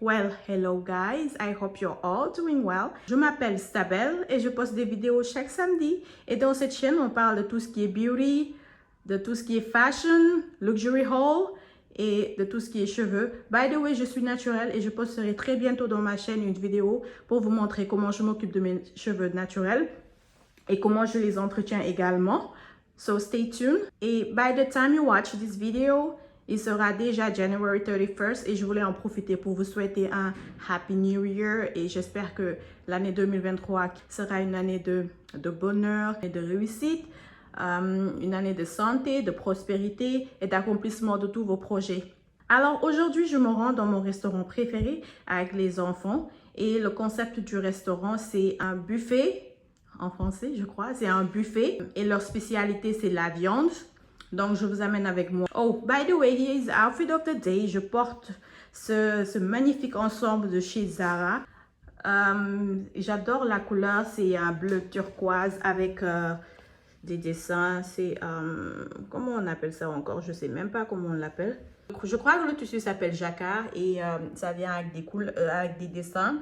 Well, hello guys, I hope you're all doing well. Je m'appelle Stabelle et je poste des vidéos chaque samedi. Et dans cette chaîne, on parle de tout ce qui est beauty, de tout ce qui est fashion, luxury haul et de tout ce qui est cheveux. By the way, je suis naturelle et je posterai très bientôt dans ma chaîne une vidéo pour vous montrer comment je m'occupe de mes cheveux naturels et comment je les entretiens également. So stay tuned. Et by the time you watch this video, il sera déjà January 31st et je voulais en profiter pour vous souhaiter un Happy New Year et j'espère que l'année 2023 sera une année de bonheur et de réussite, une année de santé, de prospérité et d'accomplissement de tous vos projets. Alors aujourd'hui, je me rends dans mon restaurant préféré avec les enfants et le concept du restaurant, c'est un buffet, en français je crois, c'est un buffet et leur spécialité c'est la viande. Donc, je vous amène avec moi. Oh, by the way, here is the outfit of the day. Je porte ce magnifique ensemble de chez Zara. J'adore la couleur. C'est un bleu turquoise avec des dessins. C'est, comment on appelle ça encore? Je ne sais même pas comment on l'appelle. Je crois que le tissu s'appelle jacquard et ça vient avec des dessins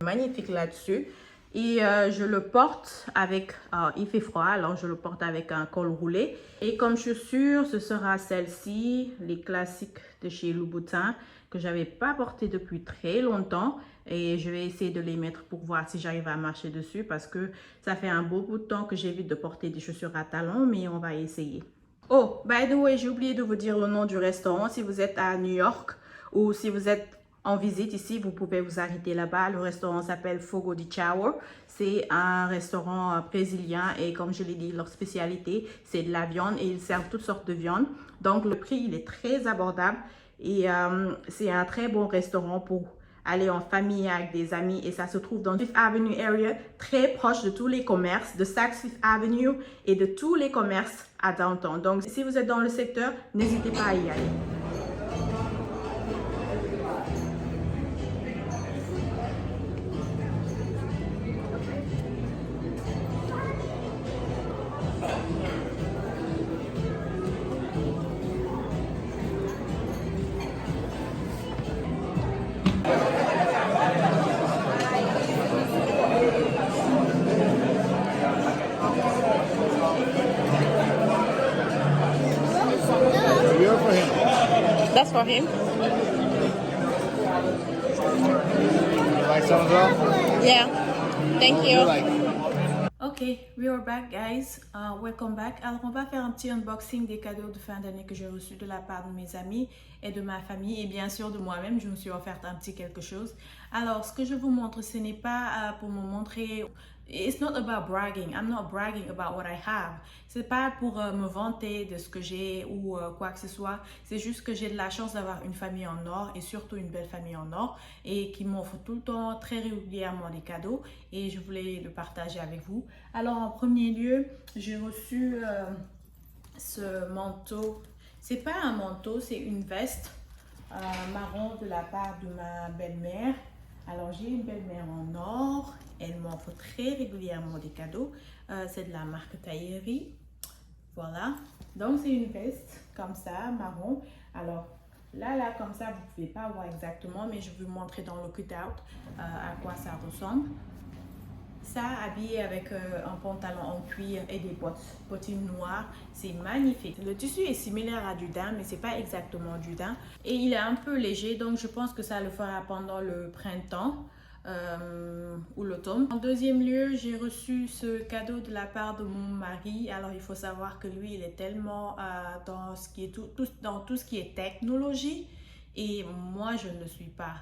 magnifiques là-dessus. Et je le porte avec, il fait froid, alors je le porte avec un col roulé. Et comme chaussure, ce sera celle-ci, les classiques de chez Louboutin, que je n'avais pas porté depuis très longtemps. Et je vais essayer de les mettre pour voir si j'arrive à marcher dessus parce que ça fait un beau bout de temps que j'évite de porter des chaussures à talons, mais on va essayer. Oh, by the way, j'ai oublié de vous dire le nom du restaurant. Si vous êtes à New York ou si vous êtes en visite ici, vous pouvez vous arrêter là-bas. Le restaurant s'appelle Fogo de Chao. C'est un restaurant brésilien et comme je l'ai dit, leur spécialité, c'est de la viande et ils servent toutes sortes de viande. Donc, le prix, il est très abordable et c'est un très bon restaurant pour aller en famille avec des amis et ça se trouve dans Fifth Avenue area, très proche de tous les commerces, de Saks Fifth Avenue et de tous les commerces à downtown. Donc, si vous êtes dans le secteur, n'hésitez pas à y aller. That's for him. You like some as well? Yeah. Thank you. Like Ok, we are back guys. Welcome back. Alors on va faire un petit unboxing des cadeaux de fin d'année que j'ai reçus de la part de mes amis et de ma famille et bien sûr de moi-même. Je me suis offert un petit quelque chose. Alors ce que je vous montre, ce n'est pas pour me montrer. It's not about bragging. I'm not bragging about what I have. C'est pas pour me vanter de ce que j'ai ou quoi que ce soit. C'est juste que j'ai de la chance d'avoir une famille en or et surtout une belle famille en or et qui m'offre tout le temps, très régulièrement des cadeaux et je voulais le partager avec vous. Alors en premier lieu, j'ai reçu ce manteau. C'est pas un manteau, c'est une veste marron de la part de ma belle-mère. Alors j'ai une belle-mère en or, elle m'offre très régulièrement des cadeaux. C'est de la marque Taillerie. Voilà, donc c'est une veste comme ça, marron. Alors là comme ça, vous ne pouvez pas voir exactement, mais je vais vous montrer dans le cut-out à quoi ça ressemble. Ça habillé avec un pantalon en cuir et des bottines noires, c'est magnifique. Le tissu est similaire à du daim, mais c'est pas exactement du daim. Et il est un peu léger, donc je pense que ça le fera pendant le printemps ou l'automne. En deuxième lieu, j'ai reçu ce cadeau de la part de mon mari. Alors il faut savoir que lui, il est tellement dans tout ce qui est technologie et moi, je ne le suis pas.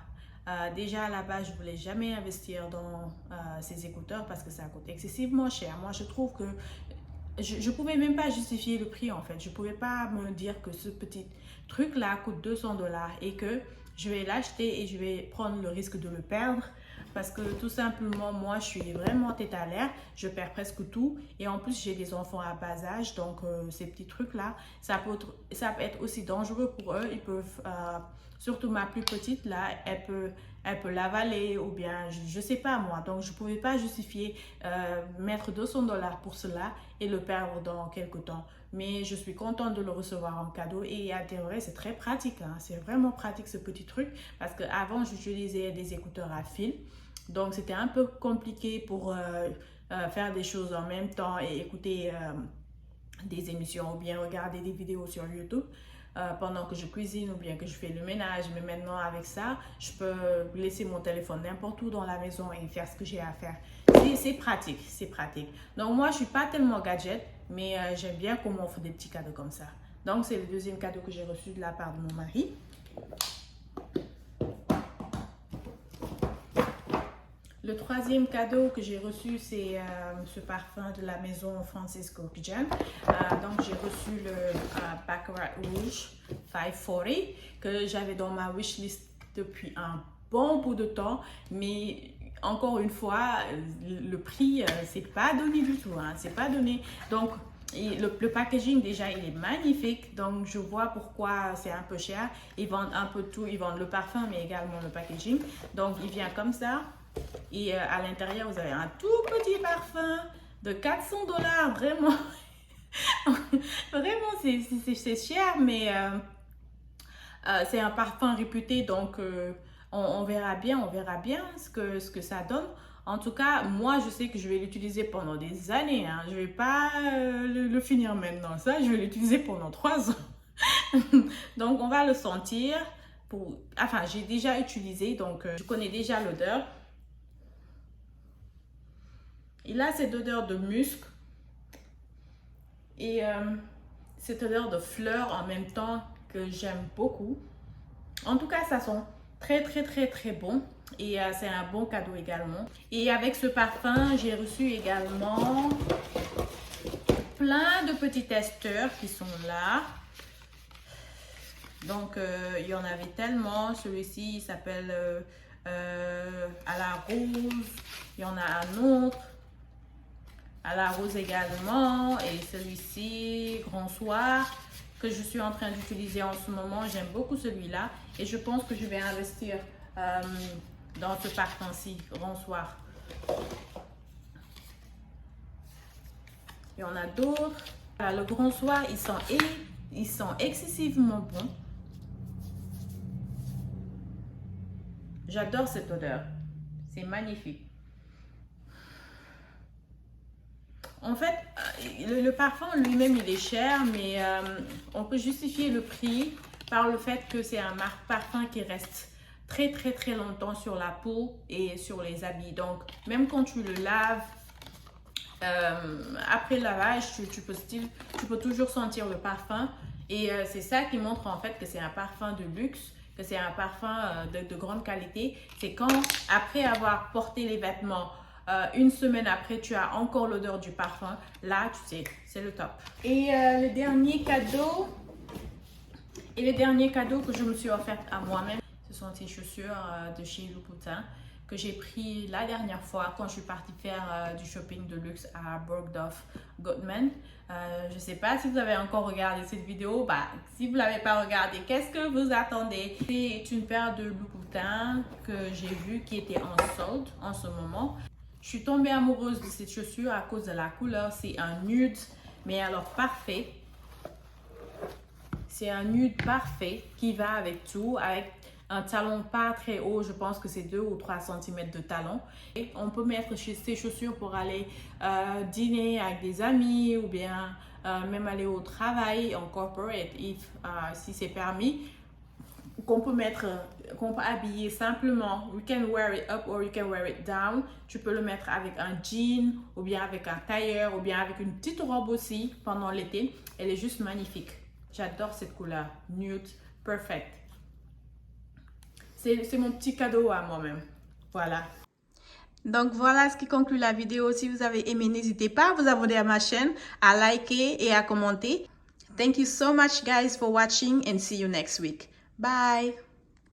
Déjà à la base, je ne voulais jamais investir dans ces écouteurs parce que ça coûte excessivement cher. Moi, je trouve que je ne pouvais même pas justifier le prix en fait. Je ne pouvais pas me dire que ce petit truc-là coûte 200 $ et que je vais l'acheter et je vais prendre le risque de le perdre. Parce que tout simplement, moi, je suis vraiment tête à l'air. Je perds presque tout. Et en plus, j'ai des enfants à bas âge. Donc, ces petits trucs-là, ça peut être aussi dangereux pour eux. Ils peuvent, surtout ma plus petite, là, elle peut l'avaler ou bien, je ne sais pas moi. Donc, je ne pouvais pas justifier mettre 200 $ pour cela et le perdre dans quelques temps. mais je suis contente de le recevoir en cadeau. Et à dire vrai, c'est très pratique, hein. C'est vraiment pratique ce petit truc, parce qu'avant, j'utilisais des écouteurs à fil. Donc, c'était un peu compliqué pour faire des choses en même temps et écouter des émissions ou bien regarder des vidéos sur YouTube pendant que je cuisine ou bien que je fais le ménage. Mais maintenant, avec ça, je peux laisser mon téléphone n'importe où dans la maison et faire ce que j'ai à faire. C'est pratique, c'est pratique. Donc, moi, je ne suis pas tellement gadget, mais j'aime bien qu'on m'offre des petits cadeaux comme ça. Donc, c'est le deuxième cadeau que j'ai reçu de la part de mon mari. Le troisième cadeau que j'ai reçu, c'est ce parfum de la maison Francisco Pigeon. Donc, j'ai reçu le Baccarat Rouge 540 que j'avais dans ma wishlist depuis un bon bout de temps. Mais encore une fois, le prix, c'est pas donné du tout, hein, c'est pas donné. Donc, le packaging déjà il est magnifique, donc je vois pourquoi c'est un peu cher. Ils vendent un peu tout, ils vendent le parfum mais également le packaging. Donc, il vient comme ça. Et à l'intérieur, vous avez un tout petit parfum de 400 $. Vraiment, vraiment, c'est cher, mais c'est un parfum réputé. Donc, on verra bien ce que ça donne. En tout cas, moi, je sais que je vais l'utiliser pendant des années, hein. Je ne vais pas le finir maintenant. Ça, je vais l'utiliser pendant 3 ans. Donc, on va le sentir. Enfin, j'ai déjà utilisé, donc je connais déjà l'odeur. Il a cette odeur de musc et cette odeur de fleurs en même temps que j'aime beaucoup. En tout cas, ça sent très bon et c'est un bon cadeau également. Et avec ce parfum, j'ai reçu également plein de petits testeurs qui sont là. Donc, il y en avait tellement. Celui-ci s'appelle à la rose. Il y en a un autre. À la rose également, et celui-ci, Grand Soir, que je suis en train d'utiliser en ce moment. J'aime beaucoup celui-là et je pense que je vais investir dans ce parfum-ci, Grand Soir. Il y en a d'autres. Le Grand Soir, il sent excessivement bon. J'adore cette odeur, c'est magnifique. En fait, le parfum lui-même, il est cher, mais on peut justifier le prix par le fait que c'est un parfum qui reste très longtemps sur la peau et sur les habits. Donc, même quand tu le laves, après lavage, tu peux toujours sentir le parfum. Et c'est ça qui montre en fait que c'est un parfum de luxe, que c'est un parfum de grande qualité. C'est quand, après avoir porté les vêtements, une semaine après, tu as encore l'odeur du parfum. Là, tu sais, c'est le top. Et le dernier cadeau que je me suis offert à moi-même, ce sont ces chaussures de chez Louboutin que j'ai pris la dernière fois quand je suis partie faire du shopping de luxe à Bergdorf Goodman. Je ne sais pas si vous avez encore regardé cette vidéo. Si vous ne l'avez pas regardée, qu'est-ce que vous attendez? C'est une paire de Louboutin que j'ai vue qui était en solde en ce moment. Je suis tombée amoureuse de cette chaussure à cause de la couleur. C'est un nude, mais alors parfait. C'est un nude parfait qui va avec tout, avec un talon pas très haut. Je pense que c'est 2 ou 3 cm de talon. Et on peut mettre ces chaussures pour aller dîner avec des amis ou bien même aller au travail en corporate si c'est permis. Qu'on peut habiller simplement. You can wear it up or you can wear it down. Tu peux le mettre avec un jean ou bien avec un tailleur ou bien avec une petite robe aussi pendant l'été. Elle est juste magnifique. J'adore cette couleur. Nude, perfect. C'est mon petit cadeau à moi-même. Voilà. Donc voilà ce qui conclut la vidéo. Si vous avez aimé, n'hésitez pas à vous abonner à ma chaîne, à liker et à commenter. Thank you so much guys for watching and see you next week. Bye.